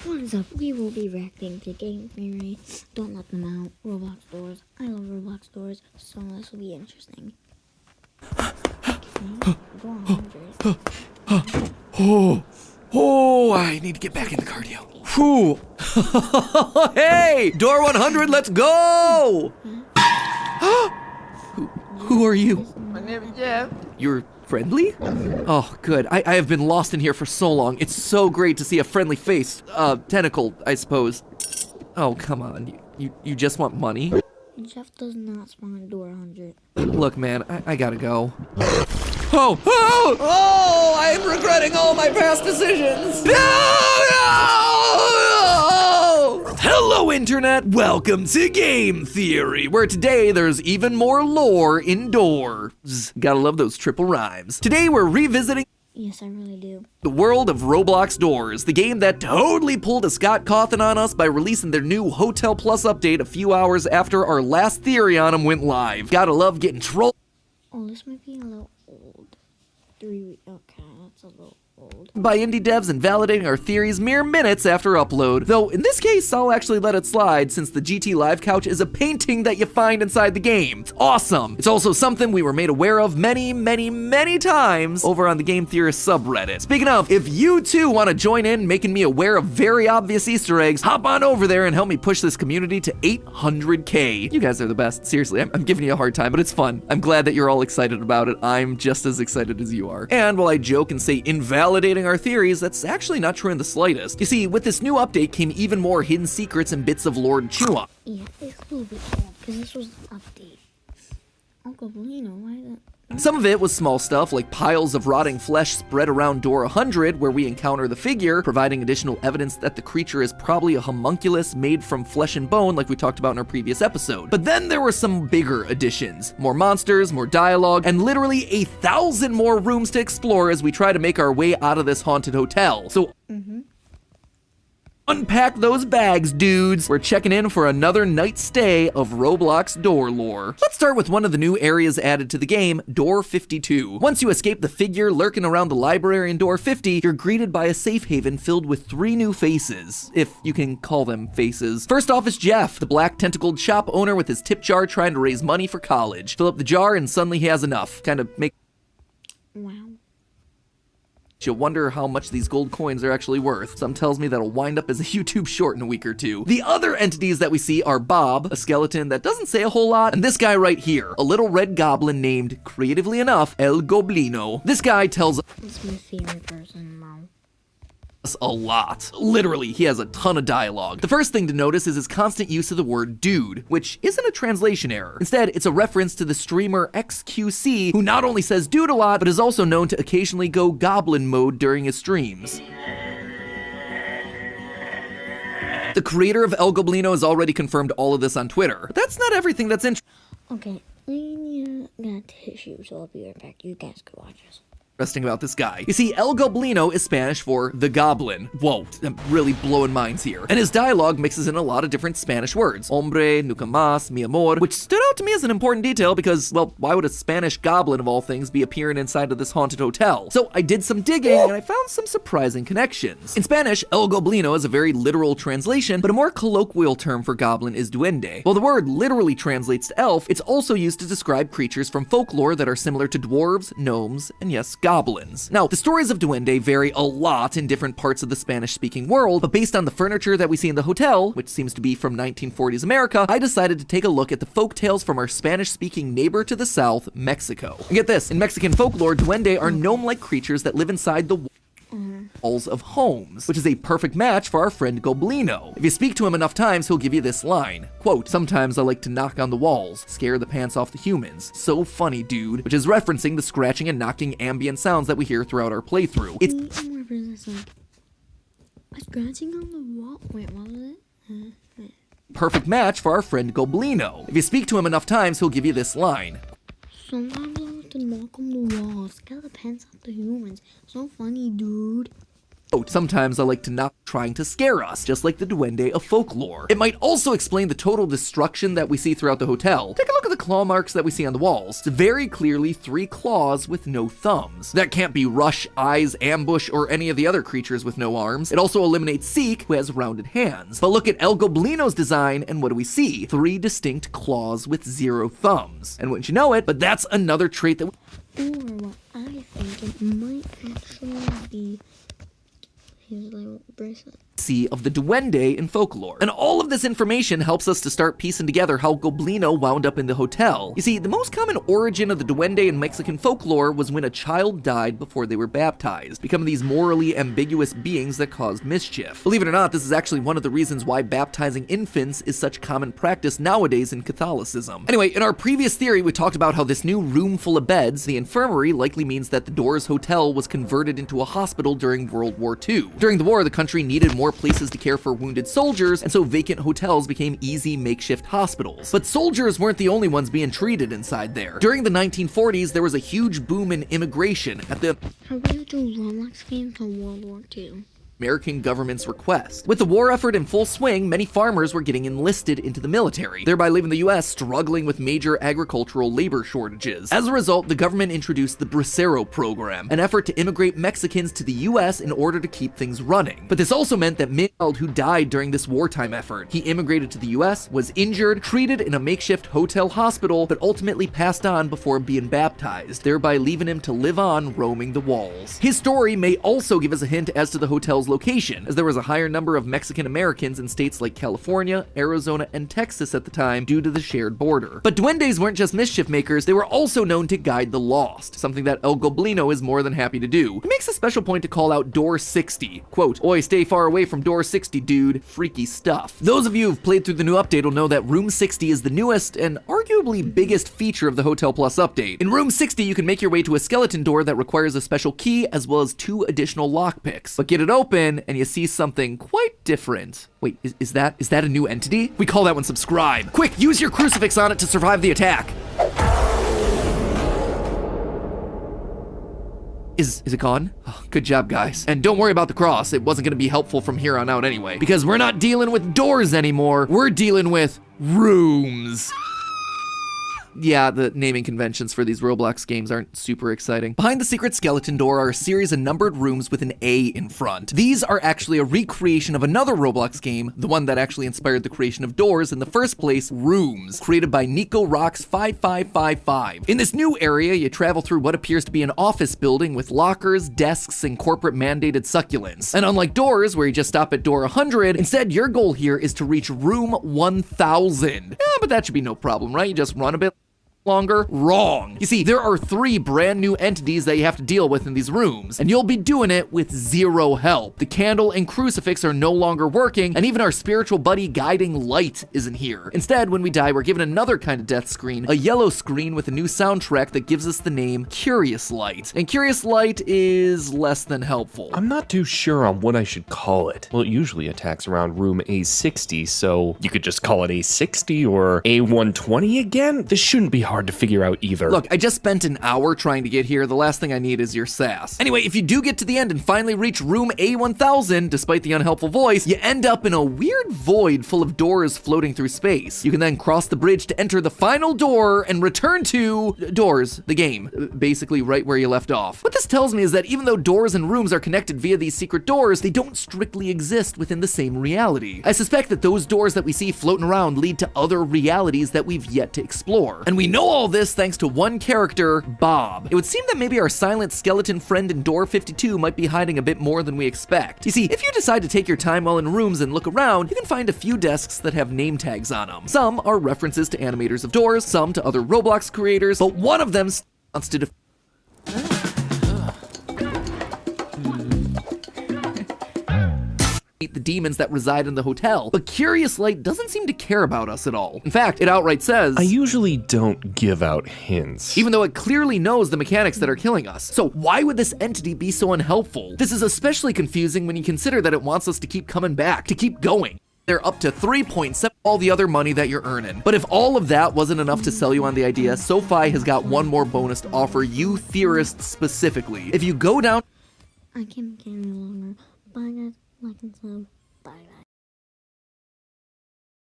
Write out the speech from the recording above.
What is up? We will be reacting to Game Theory. Don't let them out. Roblox doors. I love Roblox doors, so this will be interesting. Okay, door 100. Oh, I need to get back into cardio. Whew. Hey, door 100, let's go! Who are you? My name is Jeff. You're friendly? Oh, good. I have been lost in here for so long. It's so great to see a friendly face. Tentacle, I suppose. Oh, come on. You just want money? Jeff does not spawn at door 100. Look, man, I gotta go. Oh, I am regretting all my past decisions. No! Hello, Internet. Welcome to Game Theory, where today there's even more lore indoors. Gotta love those triple rhymes. Today we're revisiting Yes, I really do. the world of Roblox Doors, the game that totally pulled a Scott Cawthon on us by releasing their new Hotel Plus update a few hours after our last theory on them went live. Gotta love getting trolled Oh, this might be a little old. 3 weeks. Okay, that's a little old. by indie devs and validating our theories mere minutes after upload. Though in this case, I'll actually let it slide since the GT Live couch is a painting that you find inside the game. It's awesome. It's also something we were made aware of many times over on the Game Theorist subreddit. Speaking of, if you too want to join in making me aware of very obvious Easter eggs, hop on over there and help me push this community to 800K. You guys are the best. Seriously, I'm giving you a hard time, but it's fun. I'm glad that you're all excited about it. I'm just as excited as you are. And while I joke and say invalidating our theories, that's actually not true in the slightest. You see, with this new update came even more hidden secrets and bits of lore to chew on. Yeah, it's a little bit old because this was an update. Oh, goblino, why that? Some of it was small stuff like piles of rotting flesh spread around door 100 where we encounter the figure, providing additional evidence that the creature is probably a homunculus made from flesh and bone like we talked about in our previous episode. But then there were some bigger additions. More monsters, more dialogue, and literally 1,000 more rooms to explore as we try to make our way out of this haunted hotel. So unpack those bags, dudes. We're checking in for another night stay of Roblox door lore. Let's start with one of the new areas added to the game, Door 52. Once you escape the figure lurking around the library in Door 50, you're greeted by a safe haven filled with 3 new faces, if you can call them faces. First off is Jeff, the black tentacled shop owner with his tip jar trying to raise money for college. Fill up the jar and suddenly he has enough. Kind of make Wow. you wonder how much these gold coins are actually worth. Some tells me that'll wind up as a YouTube short in a week or two. The other entities that we see are Bob, a skeleton that doesn't say a whole lot, and this guy right here, a little red goblin named, creatively enough, El Goblino. This guy tells It's my favorite person now. us a lot. Literally, he has a ton of dialogue. The first thing to notice is his constant use of the word dude, which isn't a translation error. Instead, it's a reference to the streamer XQC, who not only says dude a lot, but is also known to occasionally go goblin mode during his streams. The creator of El Goblino has already confirmed all of this on Twitter. But that's not everything that's interesting Okay, I got a tissue, so I'll be right back. You guys could watch this. about this guy. You see, El Goblino is Spanish for the goblin. Whoa, I'm really blowing minds here. And his dialogue mixes in a lot of different Spanish words. Hombre, nunca más, mi amor, which stood out to me as an important detail because, well, why would a Spanish goblin of all things be appearing inside of this haunted hotel? So I did some digging and I found some surprising connections. In Spanish, El Goblino is a very literal translation, but a more colloquial term for goblin is duende. While the word literally translates to elf, it's also used to describe creatures from folklore that are similar to dwarves, gnomes, and yes, goblins. Now, the stories of duende vary a lot in different parts of the Spanish-speaking world, but based on the furniture that we see in the hotel, which seems to be from 1940s America, I decided to take a look at the folk tales from our Spanish-speaking neighbor to the south, Mexico. And get this, in Mexican folklore, duende are gnome-like creatures that live inside the walls of homes, which is a perfect match for our friend Goblino. If you speak to him enough times, he'll give you this line, quote, "Sometimes I like to knock on the walls, scare the pants off the humans. So funny, dude," which is referencing the scratching and knocking ambient sounds that we hear throughout our playthrough. It's I'm referencing like a scratching on the wall. Wait, what was it? perfect match for our friend Goblino. If you speak to him enough times, he'll give you this line. Sometimes I like to knock on the walls, scare the pants off the humans. So funny, dude. Sometimes I like to not trying to scare us, just like the duende of folklore. It might also explain the total destruction that we see throughout the hotel. Take a look at the claw marks that we see on the walls. It's very clearly 3 claws with no thumbs. That can't be Rush, Eyes, Ambush, or any of the other creatures with no arms. It also eliminates Seek, who has rounded hands. But look at El Goblino's design, and what do we see? 3 distinct claws with 0 thumbs. And wouldn't you know it, but that's another trait that Or what I think it might actually be his little bracelet. see of the duende in folklore. And all of this information helps us to start piecing together how Goblino wound up in the hotel. You see, the most common origin of the duende in Mexican folklore was when a child died before they were baptized, becoming these morally ambiguous beings that caused mischief. Believe it or not, this is actually one of the reasons why baptizing infants is such common practice nowadays in Catholicism. Anyway, in our previous theory, we talked about how this new room full of beds, the infirmary, likely means that the Doors Hotel was converted into a hospital during World War II. During the war, the country needed more places to care for wounded soldiers, and so vacant hotels became easy makeshift hospitals. But soldiers weren't the only ones being treated inside there. During the 1940s, there was a huge boom in immigration at the How do you do Roblox games for World War II? American government's request. With the war effort in full swing, many farmers were getting enlisted into the military, thereby leaving the US struggling with major agricultural labor shortages. As a result, the government introduced the Bracero program, an effort to immigrate Mexicans to the US in order to keep things running. But this also meant that Miguel, who died during this wartime effort, he immigrated to the US, was injured, treated in a makeshift hotel hospital, but ultimately passed on before being baptized, thereby leaving him to live on roaming the walls. His story may also give us a hint as to the hotel's location, as there was a higher number of Mexican Americans in states like California, Arizona, and Texas at the time due to the shared border. But duendes weren't just mischief makers, they were also known to guide the lost, something that El Goblino is more than happy to do. He makes a special point to call out Door 60. Quote, "Oi, stay far away from Door 60, dude. Freaky stuff." Those of you who've played through the new update will know that Room 60 is the newest and arguably biggest feature of the Hotel Plus update. In Room 60, you can make your way to a skeleton door that requires a special key as well as 2 additional lockpicks. But get it open and you see something quite different. Wait, is that a new entity? We call that one subscribe. Quick, use your crucifix on it to survive the attack. Is it gone? Oh, good job, guys. And don't worry about the cross. It wasn't gonna be helpful from here on out anyway, because we're not dealing with doors anymore. We're dealing with rooms. Yeah, the naming conventions for these Roblox games aren't super exciting. Behind the secret skeleton door are a series of numbered rooms with an A in front. These are actually a recreation of another Roblox game, the one that actually inspired the creation of doors in the first place, Rooms, created by Nico Rocks 5555. In this new area, you travel through what appears to be an office building with lockers, desks, and corporate mandated succulents. And unlike doors, where you just stop at door 100, instead your goal here is to reach room 1000. Yeah, but that should be no problem, right? You just run a bit longer? Wrong. You see, there are 3 brand new entities that you have to deal with in these rooms, and you'll be doing it with 0 help. The candle and crucifix are no longer working, and even our spiritual buddy guiding light isn't here. Instead, when we die, we're given another kind of death screen, a yellow screen with a new soundtrack that gives us the name Curious Light. And Curious Light is less than helpful. I'm not too sure on what I should call it. Well, it usually attacks around room A60, so you could just call it A60 or A120 again? This shouldn't be hard to figure out either. Look, I just spent an hour trying to get here. The last thing I need is your sass. Anyway, if you do get to the end and finally reach room A1000, despite the unhelpful voice, you end up in a weird void full of doors floating through space. You can then cross the bridge to enter the final door and return to Doors, the game, basically right where you left off. What this tells me is that even though doors and rooms are connected via these secret doors, they don't strictly exist within the same reality. I suspect that those doors that we see floating around lead to other realities that we've yet to explore. And we know all this thanks to one character, Bob. It would seem that maybe our silent skeleton friend in door 52 might be hiding a bit more than we expect. You see, if you decide to take your time while in rooms and look around, you can find a few desks that have name tags on them. Some are references to animators of doors, some to other Roblox creators, but one of them wants to the demons that reside in the hotel, but Curious Light doesn't seem to care about us at all. In fact, it outright says, I usually don't give out hints. even though it clearly knows the mechanics that are killing us. So why would this entity be so unhelpful? This is especially confusing when you consider that it wants us to keep coming back, to keep going. They're up to 3.7 all the other money that you're earning. But if all of that wasn't enough to sell you on the idea, SoFi has got one more bonus to offer you theorists specifically. If you go down I can't make it any longer. Bye guys, like and sub.